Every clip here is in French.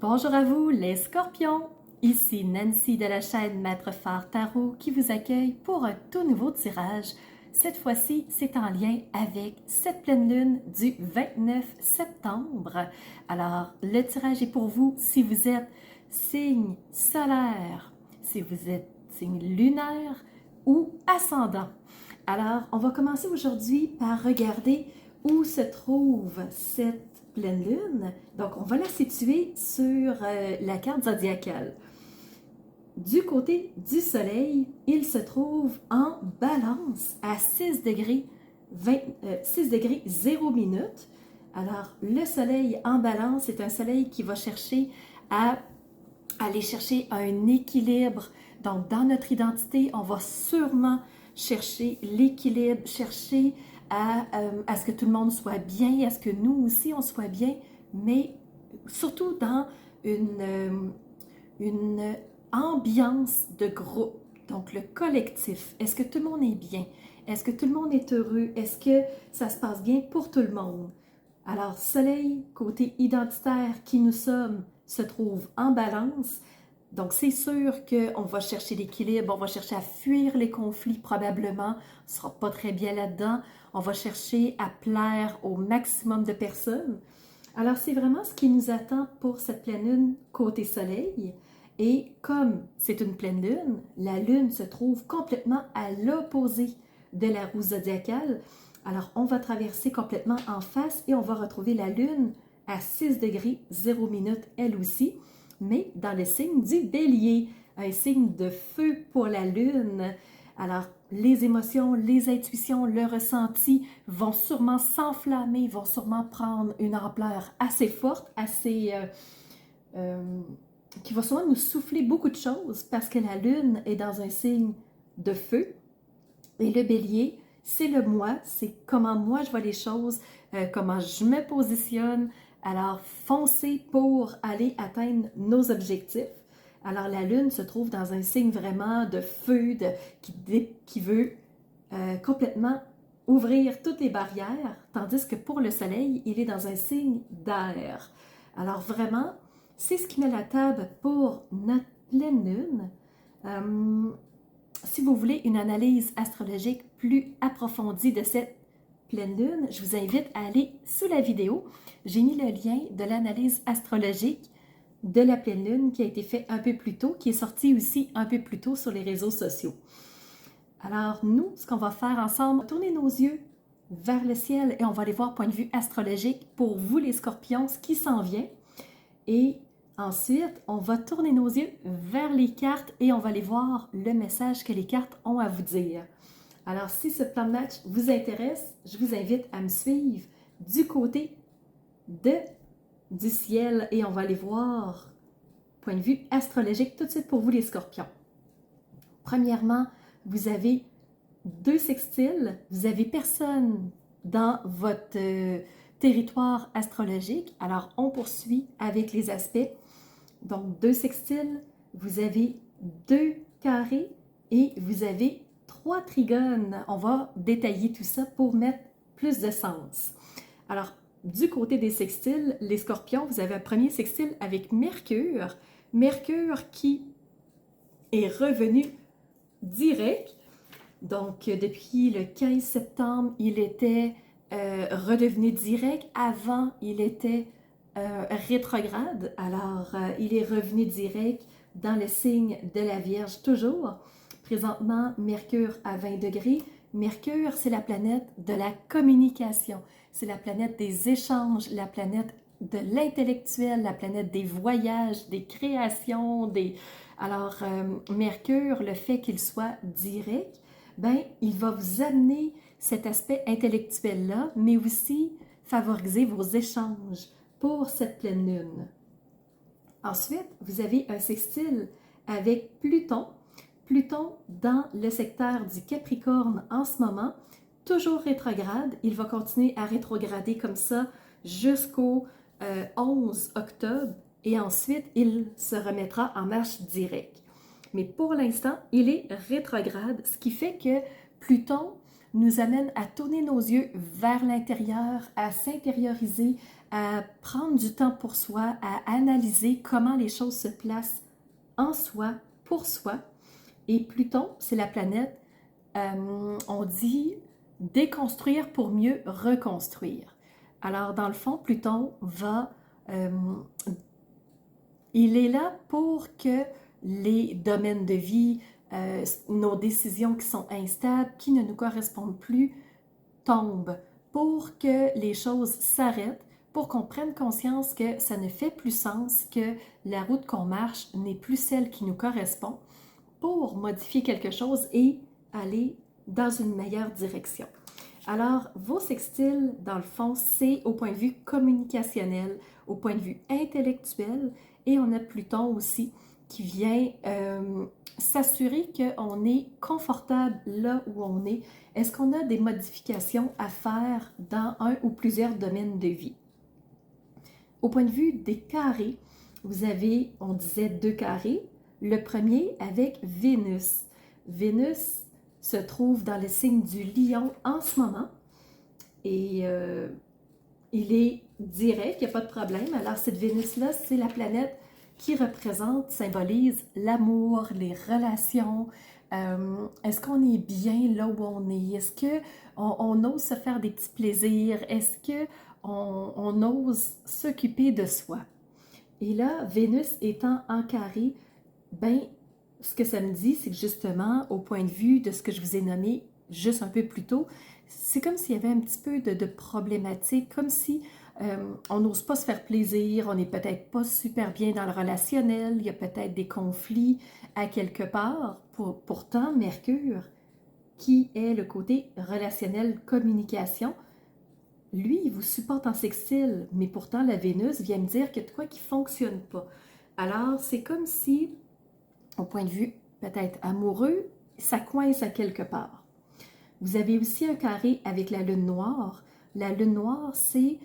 Bonjour à vous les scorpions, ici Nancy de la chaîne Maître Phare Tarot qui vous accueille pour un tout nouveau tirage. Cette fois-ci, c'est en lien avec cette pleine lune du 29 septembre. Alors, le tirage est pour vous si vous êtes signe solaire, si vous êtes signe lunaire ou ascendant. Alors, on va commencer aujourd'hui par regarder où se trouve cette pleine lune. Donc, on va la situer sur la carte zodiacale. Du côté du soleil, il se trouve en balance à 6 degrés, 6 degrés 0 minutes. Alors, le soleil en balance, c'est un soleil qui va chercher à aller chercher un équilibre. Donc, dans notre identité, on va sûrement chercher l'équilibre, chercher à ce que tout le monde soit bien, à ce que nous aussi, on soit bien, mais surtout dans une ambiance de groupe. Donc, le collectif. Est-ce que tout le monde est bien? Est-ce que tout le monde est heureux? Est-ce que ça se passe bien pour tout le monde? Alors, soleil, côté identitaire qui nous sommes, se trouve en balance. Donc, c'est sûr qu'on va chercher l'équilibre, on va chercher à fuir les conflits probablement. On ne sera pas très bien là-dedans. On va chercher à plaire au maximum de personnes. Alors, c'est vraiment ce qui nous attend pour cette pleine lune côté soleil. Et comme c'est une pleine lune, la lune se trouve complètement à l'opposé de la roue zodiacale. Alors, on va traverser complètement en face et on va retrouver la lune à 6 degrés 0 minutes elle aussi, mais dans le signe du bélier, un signe de feu pour la lune. Alors, les émotions, les intuitions, le ressenti vont sûrement s'enflammer, vont sûrement prendre une ampleur assez forte, qui va sûrement nous souffler beaucoup de choses parce que la lune est dans un signe de feu et le bélier, c'est le moi, c'est comment moi je vois les choses, comment je me positionne. Alors, foncez pour aller atteindre nos objectifs. Alors, la lune se trouve dans un signe vraiment de feu, qui veut complètement ouvrir toutes les barrières, tandis que pour le soleil, il est dans un signe d'air. Alors, vraiment, c'est ce qui met la table pour notre pleine lune. Si vous voulez une analyse astrologique plus approfondie de cette pleine lune, je vous invite à aller sous la vidéo. J'ai mis le lien de l'analyse astrologique de la pleine lune qui a été fait un peu plus tôt, qui est sorti aussi un peu plus tôt sur les réseaux sociaux. Alors nous, ce qu'on va faire ensemble, tourner nos yeux vers le ciel et on va aller voir point de vue astrologique pour vous les scorpions, ce qui s'en vient. Et ensuite, on va tourner nos yeux vers les cartes et on va aller voir le message que les cartes ont à vous dire. Alors, si ce plan de match vous intéresse, je vous invite à me suivre du côté du ciel et on va aller voir point de vue astrologique tout de suite pour vous les scorpions. Premièrement, vous avez 2 sextiles, vous avez personne dans votre territoire astrologique. Alors, on poursuit avec les aspects. Donc, 2 sextiles, vous avez 2 carrés et vous avez 3 trigones. On va détailler tout ça pour mettre plus de sens. Alors, du côté des sextiles, les scorpions, vous avez un premier sextile avec Mercure. Mercure qui est revenu direct. Donc, depuis le 15 septembre, il était redevenu direct. Avant, il était rétrograde. Alors, il est revenu direct dans le signe de la Vierge toujours. Présentement, Mercure à 20 degrés. Mercure, c'est la planète de la communication. C'est la planète des échanges, la planète de l'intellectuel, la planète des voyages, des créations. Alors, Mercure, le fait qu'il soit direct, ben, il va vous amener cet aspect intellectuel-là, mais aussi favoriser vos échanges pour cette pleine lune. Ensuite, vous avez un sextile avec Pluton. Pluton dans le secteur du Capricorne en ce moment, toujours rétrograde. Il va continuer à rétrograder comme ça jusqu'au 11 octobre et ensuite, il se remettra en marche directe. Mais pour l'instant, il est rétrograde, ce qui fait que Pluton nous amène à tourner nos yeux vers l'intérieur, à s'intérioriser, à prendre du temps pour soi, à analyser comment les choses se placent en soi, pour soi. Et Pluton, c'est la planète, on dit déconstruire pour mieux reconstruire. Alors, dans le fond, Pluton il est là pour que les domaines de vie, nos décisions qui sont instables, qui ne nous correspondent plus, tombent, pour que les choses s'arrêtent, pour qu'on prenne conscience que ça ne fait plus sens, que la route qu'on marche n'est plus celle qui nous correspond, pour modifier quelque chose et aller dans une meilleure direction. Alors, vos sextiles, dans le fond, c'est au point de vue communicationnel, au point de vue intellectuel, et on a Pluton aussi qui vient s'assurer qu'on est confortable là où on est. Est-ce qu'on a des modifications à faire dans un ou plusieurs domaines de vie? Au point de vue des carrés, vous avez, on disait 2 carrés. Le premier avec Vénus. Vénus se trouve dans le signe du Lion en ce moment et il est direct, il n'y a pas de problème. Alors cette Vénus-là, c'est la planète qui représente, symbolise l'amour, les relations. Est-ce qu'on est bien là où on est? Est-ce qu'on ose se faire des petits plaisirs? Est-ce qu'on ose s'occuper de soi? Et là, Vénus étant en carré, ben, ce que ça me dit, c'est que justement, au point de vue de ce que je vous ai nommé juste un peu plus tôt, c'est comme s'il y avait un petit peu de problématique, comme si on n'ose pas se faire plaisir, on n'est peut-être pas super bien dans le relationnel, il y a peut-être des conflits à quelque part. Pourtant, Mercure, qui est le côté relationnel, communication, lui, il vous supporte en sextile, mais pourtant la Vénus vient me dire qu'il y a de quoi qui ne fonctionne pas. Alors, c'est comme si, au point de vue peut-être amoureux, ça coince à quelque part. Vous avez aussi un carré avec la Lune noire. La Lune noire, c'est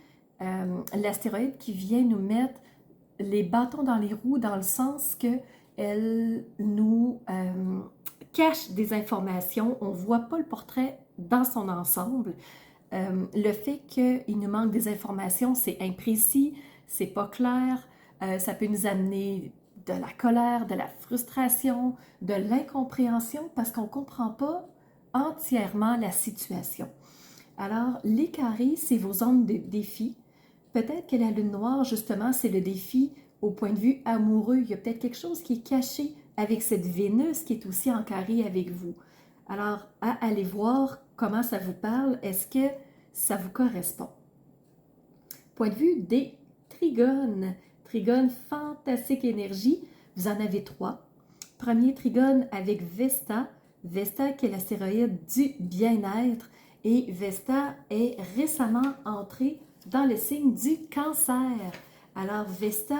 l'astéroïde qui vient nous mettre les bâtons dans les roues dans le sens qu'elle nous cache des informations. On ne voit pas le portrait dans son ensemble. Le fait qu'il nous manque des informations, c'est imprécis, c'est pas clair, ça peut nous amener de la colère, de la frustration, de l'incompréhension parce qu'on ne comprend pas entièrement la situation. Alors, les carrés, c'est vos zones de défi. Peut-être que la lune noire, justement, c'est le défi au point de vue amoureux. Il y a peut-être quelque chose qui est caché avec cette Vénus qui est aussi en carré avec vous. Alors, à aller voir comment ça vous parle, est-ce que ça vous correspond? Point de vue des trigones. Trigone, fantastique énergie. Vous en avez 3. Premier trigone avec Vesta. Vesta qui est l'astéroïde du bien-être. Et Vesta est récemment entrée dans le signe du Cancer. Alors, Vesta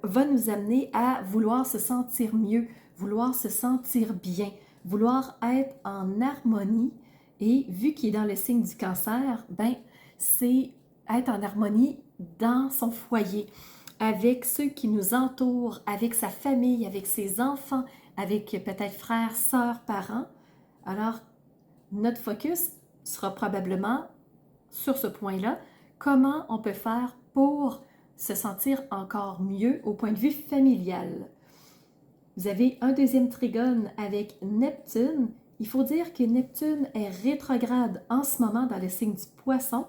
va nous amener à vouloir se sentir mieux, vouloir se sentir bien, vouloir être en harmonie. Et vu qu'il est dans le signe du Cancer, ben, c'est être en harmonie dans son foyer, avec ceux qui nous entourent, avec sa famille, avec ses enfants, avec peut-être frères, sœurs, parents. Alors, notre focus sera probablement sur ce point-là. Comment on peut faire pour se sentir encore mieux au point de vue familial? Vous avez un deuxième trigone avec Neptune. Il faut dire que Neptune est rétrograde en ce moment dans le signe du Poisson.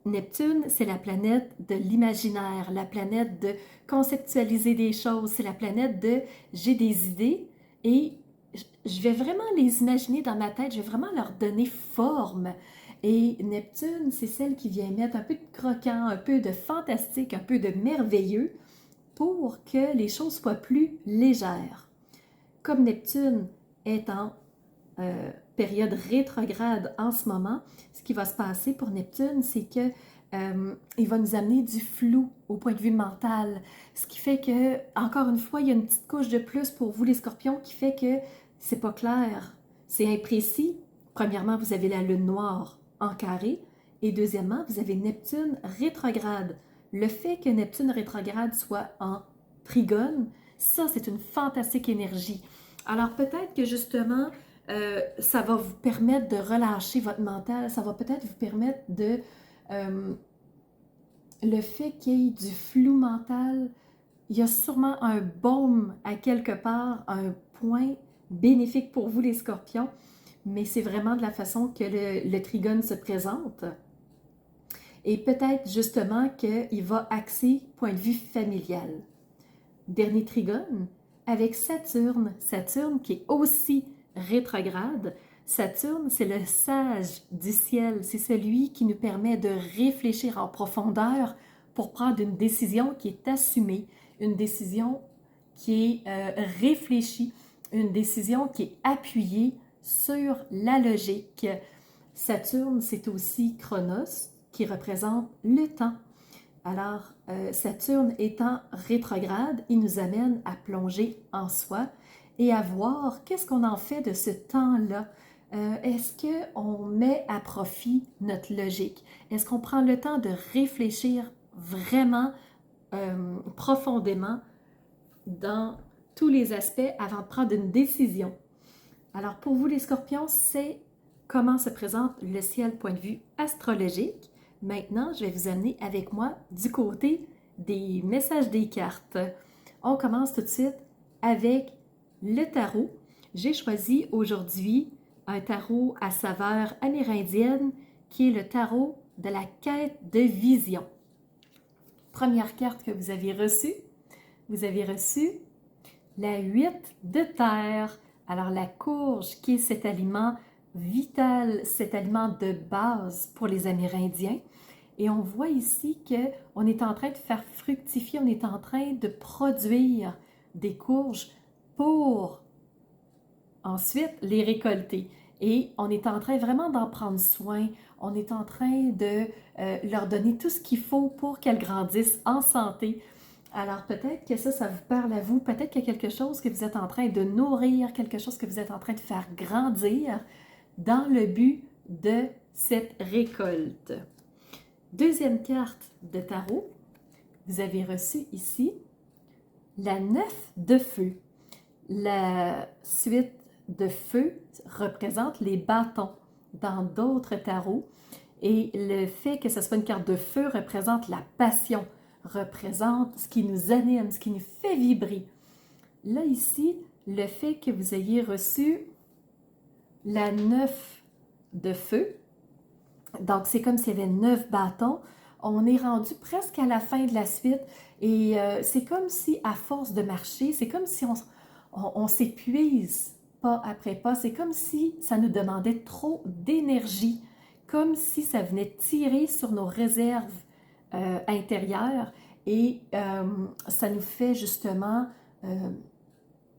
Neptune, c'est la planète de l'imaginaire, la planète de conceptualiser des choses, c'est la planète de j'ai des idées et je vais vraiment les imaginer dans ma tête, je vais vraiment leur donner forme. Et Neptune, c'est celle qui vient mettre un peu de croquant, un peu de fantastique, un peu de merveilleux pour que les choses soient plus légères. Comme Neptune est en période rétrograde en ce moment, ce qui va se passer pour Neptune, c'est que il va nous amener du flou au point de vue mental, ce qui fait que, encore une fois, il y a une petite couche de plus pour vous les scorpions qui fait que c'est pas clair, c'est imprécis. Premièrement, vous avez la lune noire en carré et deuxièmement, vous avez Neptune rétrograde. Le fait que Neptune rétrograde soit en trigone, ça, c'est une fantastique énergie. Alors peut-être que justement, ça va vous permettre de relâcher votre mental, ça va peut-être vous permettre de le fait qu'il y ait du flou mental, il y a sûrement un baume à quelque part, un point bénéfique pour vous les scorpions, mais c'est vraiment de la façon que le trigone se présente. Et peut-être justement qu'il va axer point de vue familial. Dernier trigone, avec Saturne. Saturne qui est aussi rétrograde. Saturne, c'est le sage du ciel. C'est celui qui nous permet de réfléchir en profondeur pour prendre une décision qui est assumée, une décision qui est réfléchie, une décision qui est appuyée sur la logique. Saturne, c'est aussi Chronos, qui représente le temps. Alors, Saturne étant rétrograde, il nous amène à plonger en soi et à voir qu'est-ce qu'on en fait de ce temps-là. Est-ce qu'on met à profit notre logique? Est-ce qu'on prend le temps de réfléchir vraiment profondément dans tous les aspects avant de prendre une décision? Alors, pour vous les scorpions, c'est comment se présente le ciel point de vue astrologique. Maintenant, je vais vous amener avec moi du côté des messages des cartes. On commence tout de suite avec le tarot. J'ai choisi aujourd'hui un tarot à saveur amérindienne qui est le tarot de la quête de vision. Première carte que vous avez reçue la 8 de terre. Alors la courge qui est cet aliment vital, cet aliment de base pour les Amérindiens. Et on voit ici qu'on est en train de faire fructifier, on est en train de produire des courges pour ensuite les récolter. Et on est en train vraiment d'en prendre soin, on est en train de leur donner tout ce qu'il faut pour qu'elles grandissent en santé. Alors peut-être que ça vous parle à vous, peut-être qu'il y a quelque chose que vous êtes en train de nourrir, quelque chose que vous êtes en train de faire grandir dans le but de cette récolte. Deuxième carte de tarot, vous avez reçu ici la 9 de feu. La suite de feu représente les bâtons dans d'autres tarots et le fait que ce soit une carte de feu représente la passion, représente ce qui nous anime, ce qui nous fait vibrer. Là ici, le fait que vous ayez reçu la 9 de feu, donc c'est comme s'il y avait 9 bâtons, on est rendu presque à la fin de la suite et c'est comme si à force de marcher, c'est comme si on s'épuise pas après pas, c'est comme si ça nous demandait trop d'énergie, comme si ça venait tirer sur nos réserves intérieures et ça nous fait justement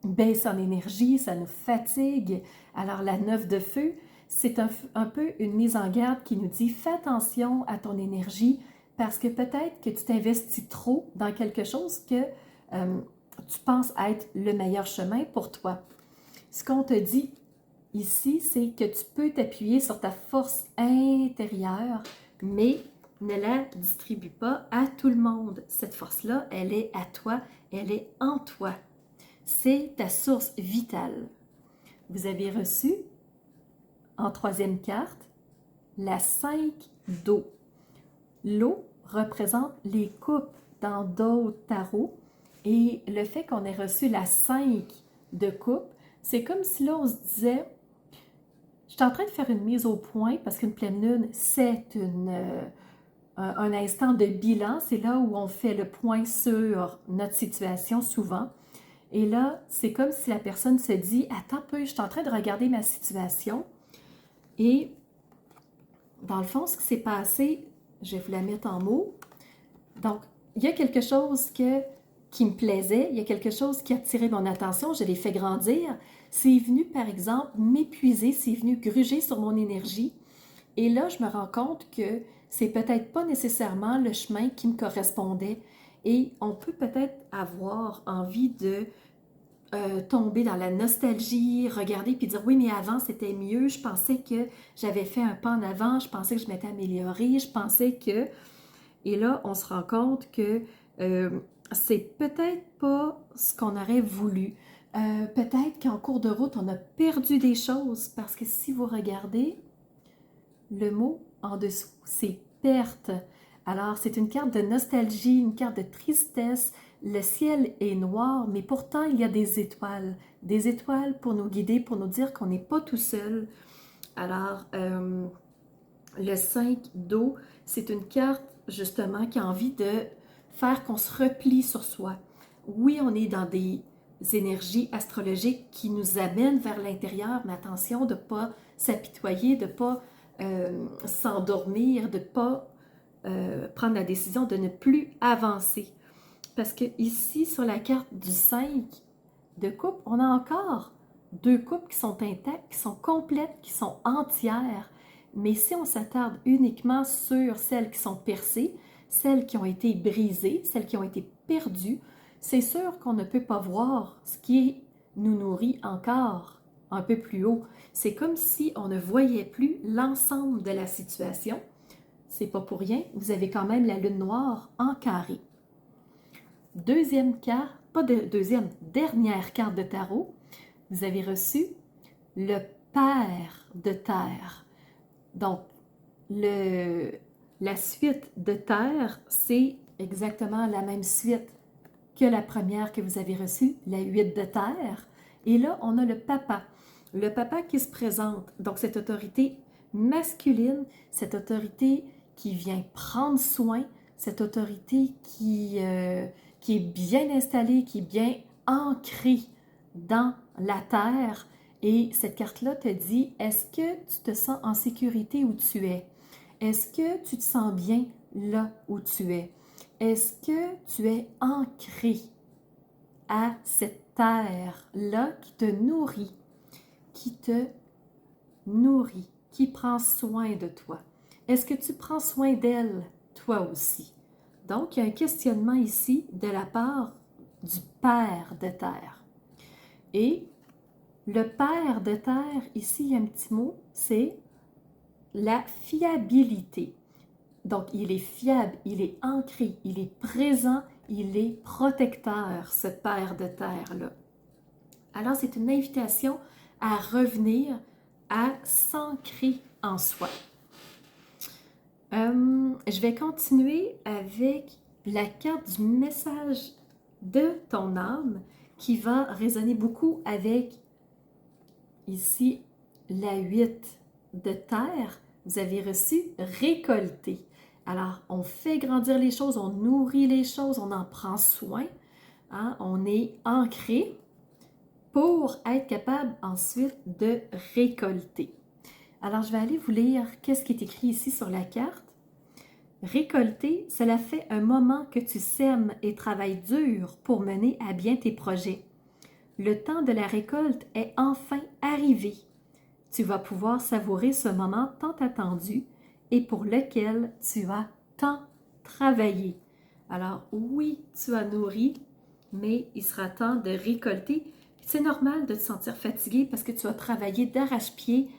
baisser en énergie, ça nous fatigue. Alors la 9 de feu, c'est un peu une mise en garde qui nous dit fais attention à ton énergie parce que peut-être que tu t'investis trop dans quelque chose que tu penses être le meilleur chemin pour toi. Ce qu'on te dit ici, c'est que tu peux t'appuyer sur ta force intérieure, mais ne la distribue pas à tout le monde. Cette force-là, elle est à toi, elle est en toi. C'est ta source vitale. Vous avez reçu, en troisième carte, la 5 d'eau. L'eau représente les coupes dans d'autres tarots et le fait qu'on ait reçu la 5 de coupe, c'est comme si là on se disait, je suis en train de faire une mise au point parce qu'une pleine lune, c'est un instant de bilan, c'est là où on fait le point sur notre situation souvent. Et là, c'est comme si la personne se dit, attends un peu, je suis en train de regarder ma situation. Et dans le fond, ce qui s'est passé, je vais vous la mettre en mots. Donc, il y a quelque chose qui me plaisait, il y a quelque chose qui a attiré mon attention, je l'ai fait grandir. C'est venu, par exemple, m'épuiser, c'est venu gruger sur mon énergie. Et là, je me rends compte que c'est peut-être pas nécessairement le chemin qui me correspondait. Et on peut peut-être avoir envie de tomber dans la nostalgie, regarder puis dire oui, mais avant c'était mieux, je pensais que j'avais fait un pas en avant, je pensais que je m'étais améliorée, je pensais que... Et là, on se rend compte que c'est peut-être pas ce qu'on aurait voulu. Peut-être qu'en cours de route, on a perdu des choses parce que si vous regardez, le mot en dessous, c'est perte. Alors, c'est une carte de nostalgie, une carte de tristesse. Le ciel est noir, mais pourtant, il y a des étoiles. Des étoiles pour nous guider, pour nous dire qu'on n'est pas tout seul. Alors, le 5 d'eau, c'est une carte, justement, qui a envie de faire qu'on se replie sur soi. Oui, on est dans des énergies astrologiques qui nous amènent vers l'intérieur, mais attention de ne pas s'apitoyer, de ne pas s'endormir, de ne pas prendre la décision de ne plus avancer. Parce que ici, sur la carte du 5 de coupe, on a encore deux coupes qui sont intactes, qui sont complètes, qui sont entières. Mais si on s'attarde uniquement sur celles qui sont percées, celles qui ont été brisées, celles qui ont été perdues, c'est sûr qu'on ne peut pas voir ce qui nous nourrit encore un peu plus haut. C'est comme si on ne voyait plus l'ensemble de la situation. C'est pas pour rien, vous avez quand même la lune noire en carré. Deuxième carte, pas de deuxième, dernière carte de tarot, vous avez reçu le Père de terre. Donc, la suite de terre, c'est exactement la même suite que la première que vous avez reçue, la 8 de terre. Et là, on a le papa. Le papa qui se présente, donc cette autorité masculine, cette autorité qui vient prendre soin, cette autorité qui est bien installée, qui est bien ancrée dans la terre. Et cette carte-là te dit, est-ce que tu te sens en sécurité où tu es? Est-ce que tu te sens bien là où tu es? Est-ce que tu es ancré à cette terre-là qui te nourrit, qui prend soin de toi? Est-ce que tu prends soin d'elle, toi aussi? Donc, il y a un questionnement ici de la part du Père de terre. Et le Père de terre, ici, il y a un petit mot, c'est la fiabilité. Donc, il est fiable, il est ancré, il est présent, il est protecteur, ce Père de terre-là. Alors, c'est une invitation à revenir, à s'ancrer en soi. Je vais continuer avec la carte du message de ton âme qui va résonner beaucoup avec, ici, la 8 de terre. Vous avez reçu récolter. Alors, on fait grandir les choses, on nourrit les choses, on en prend soin, hein? On est ancré pour être capable ensuite de récolter. Alors, je vais aller vous lire qu'est-ce qui est écrit ici sur la carte. Récolter, cela fait un moment que tu sèmes et travailles dur pour mener à bien tes projets. Le temps de la récolte est enfin arrivé. Tu vas pouvoir savourer ce moment tant attendu et pour lequel tu as tant travaillé. Alors oui, tu as nourri, mais il sera temps de récolter. C'est normal de te sentir fatigué parce que tu as travaillé d'arrache-pied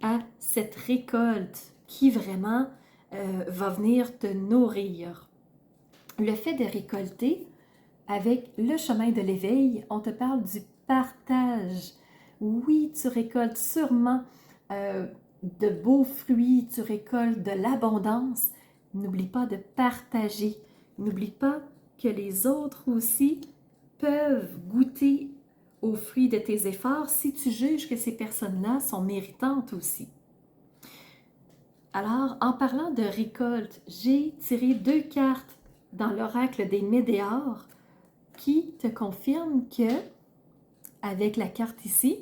à cette récolte qui vraiment va venir te nourrir. Le fait de récolter, avec le chemin de l'éveil, on te parle du partage. Oui, tu récoltes sûrement de beaux fruits, tu récoltes de l'abondance. N'oublie pas de partager. N'oublie pas que les autres aussi peuvent goûter aux fruits de tes efforts si tu juges que ces personnes-là sont méritantes aussi. Alors, en parlant de récolte, j'ai tiré deux cartes dans l'oracle des Médéors qui te confirment que, avec la carte ici,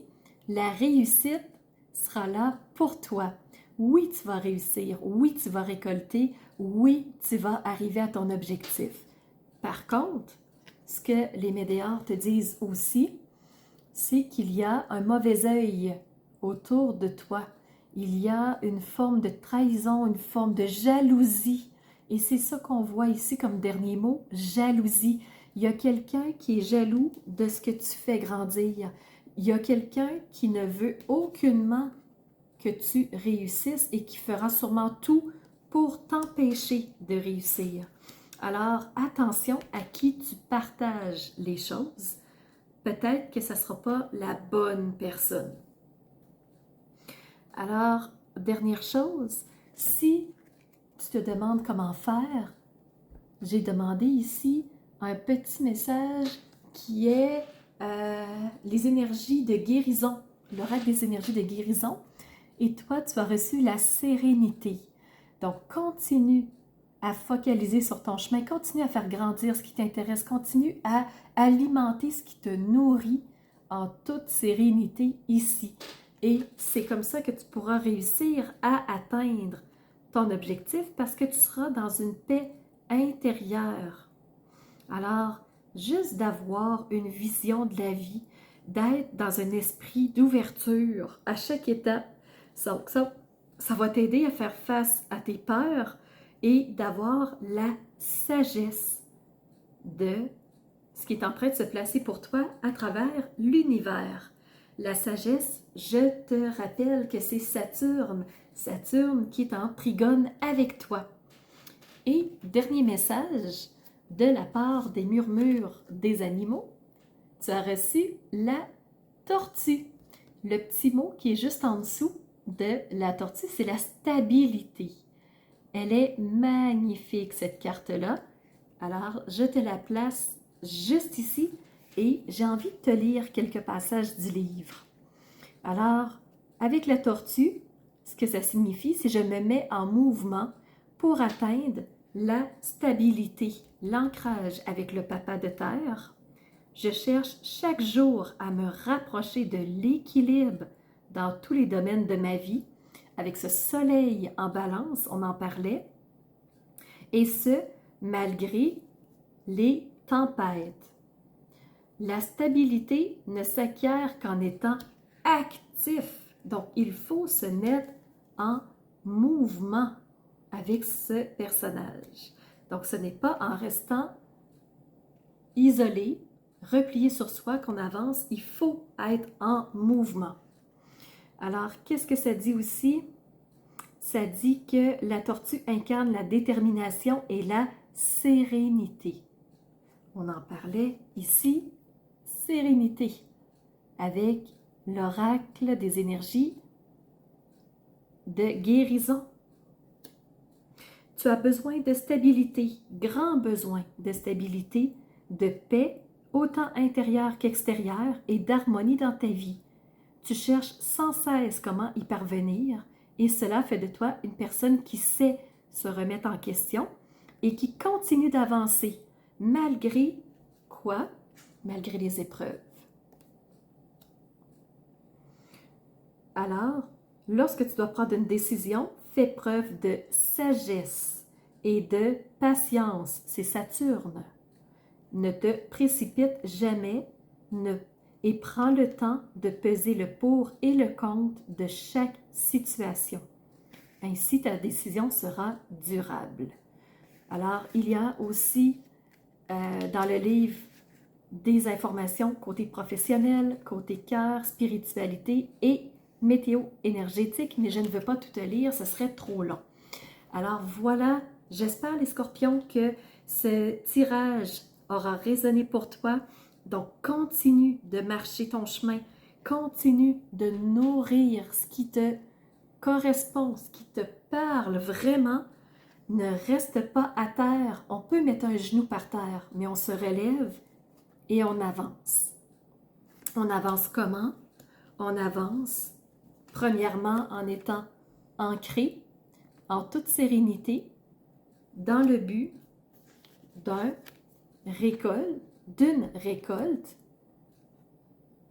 la réussite sera là pour toi. Oui, tu vas réussir. Oui, tu vas récolter. Oui, tu vas arriver à ton objectif. Par contre, ce que les Médéors te disent aussi, c'est qu'il y a un mauvais œil autour de toi. Il y a une forme de trahison, une forme de jalousie. Et c'est ça qu'on voit ici comme dernier mot, jalousie. Il y a quelqu'un qui est jaloux de ce que tu fais grandir. Il y a quelqu'un qui ne veut aucunement que tu réussisses et qui fera sûrement tout pour t'empêcher de réussir. Alors, attention à qui tu partages les choses. Peut-être que ça ne sera pas la bonne personne. Alors, dernière chose, si tu te demandes comment faire, j'ai demandé ici un petit message qui est les énergies de guérison, l'oracle des énergies de guérison. Et toi, tu as reçu la sérénité. Donc, continue à focaliser sur ton chemin, continue à faire grandir ce qui t'intéresse, continue à alimenter ce qui te nourrit en toute sérénité ici. Et c'est comme ça que tu pourras réussir à atteindre ton objectif parce que tu seras dans une paix intérieure. Alors, juste d'avoir une vision de la vie, d'être dans un esprit d'ouverture à chaque étape, ça va t'aider à faire face à tes peurs et d'avoir la sagesse de ce qui est en train de se placer pour toi à travers l'univers. La sagesse, je te rappelle que c'est Saturne, Saturne qui est en trigone avec toi. Et dernier message, de la part des murmures des animaux, tu as reçu la tortue. Le petit mot qui est juste en dessous de la tortue, c'est la stabilité. Elle est magnifique, cette carte-là. Alors, je te la place juste ici et j'ai envie de te lire quelques passages du livre. Alors, avec la tortue, ce que ça signifie, c'est que je me mets en mouvement pour atteindre la stabilité, l'ancrage avec le papa de terre. Je cherche chaque jour à me rapprocher de l'équilibre dans tous les domaines de ma vie, avec ce soleil en balance, on en parlait, et ce, malgré les tempêtes. La stabilité ne s'acquiert qu'en étant actif. Donc, il faut se mettre en mouvement avec ce personnage. Donc, ce n'est pas en restant isolé, replié sur soi qu'on avance, il faut être en mouvement. Alors, qu'est-ce que ça dit aussi? Ça dit que la tortue incarne la détermination et la sérénité. On en parlait ici, sérénité, avec l'oracle des énergies de guérison. Tu as besoin de stabilité, grand besoin de stabilité, de paix, autant intérieure qu'extérieure, et d'harmonie dans ta vie. Tu cherches sans cesse comment y parvenir, et cela fait de toi une personne qui sait se remettre en question et qui continue d'avancer, malgré quoi? Malgré les épreuves. Alors, lorsque tu dois prendre une décision, fais preuve de sagesse et de patience. C'est Saturne. Ne te précipite jamais et prends le temps de peser le pour et le contre de chaque situation. Ainsi, ta décision sera durable. Alors, il y a aussi dans le livre des informations côté professionnel, côté cœur, spiritualité et météo énergétique, mais je ne veux pas tout te lire, ce serait trop long. Alors voilà, j'espère les scorpions que ce tirage aura résonné pour toi. Donc continue de marcher ton chemin, continue de nourrir ce qui te correspond, ce qui te parle vraiment. Ne reste pas à terre. On peut mettre un genou par terre, mais on se relève et on avance. On avance comment? On avance premièrement en étant ancré, en toute sérénité, dans le but d'une récolte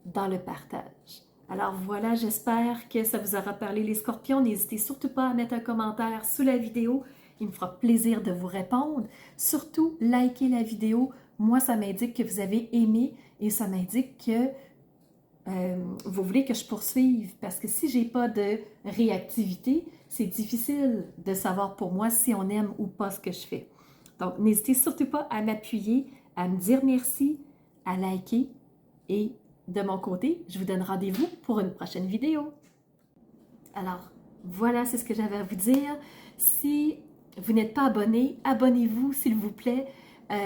dans le partage. Alors voilà, j'espère que ça vous aura parlé les scorpions. N'hésitez surtout pas à mettre un commentaire sous la vidéo. Il me fera plaisir de vous répondre. Surtout, likez la vidéo. Moi, ça m'indique que vous avez aimé et ça m'indique que vous voulez que je poursuive. Parce que si je n'ai pas de réactivité, c'est difficile de savoir pour moi si on aime ou pas ce que je fais. Donc, n'hésitez surtout pas à m'appuyer, à me dire merci, à liker et de mon côté, je vous donne rendez-vous pour une prochaine vidéo. Alors, voilà, c'est ce que j'avais à vous dire. Si vous n'êtes pas abonné, abonnez-vous s'il vous plaît.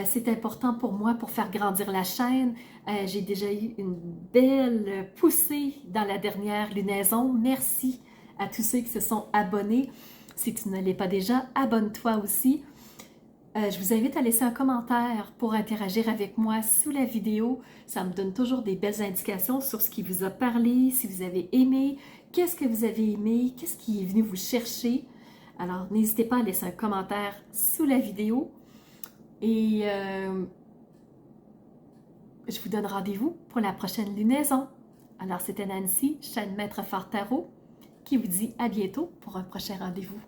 C'est important pour moi pour faire grandir la chaîne. J'ai déjà eu une belle poussée dans la dernière lunaison. Merci à tous ceux qui se sont abonnés. Si tu ne l'es pas déjà, abonne-toi aussi. Je vous invite à laisser un commentaire pour interagir avec moi sous la vidéo. Ça me donne toujours des belles indications sur ce qui vous a parlé, si vous avez aimé, qu'est-ce que vous avez aimé, qu'est-ce qui est venu vous chercher. Alors, n'hésitez pas à laisser un commentaire sous la vidéo. Et je vous donne rendez-vous pour la prochaine lunaison. Alors, c'était Nancy, chaîne Maître Fort Tarot, qui vous dit à bientôt pour un prochain rendez-vous.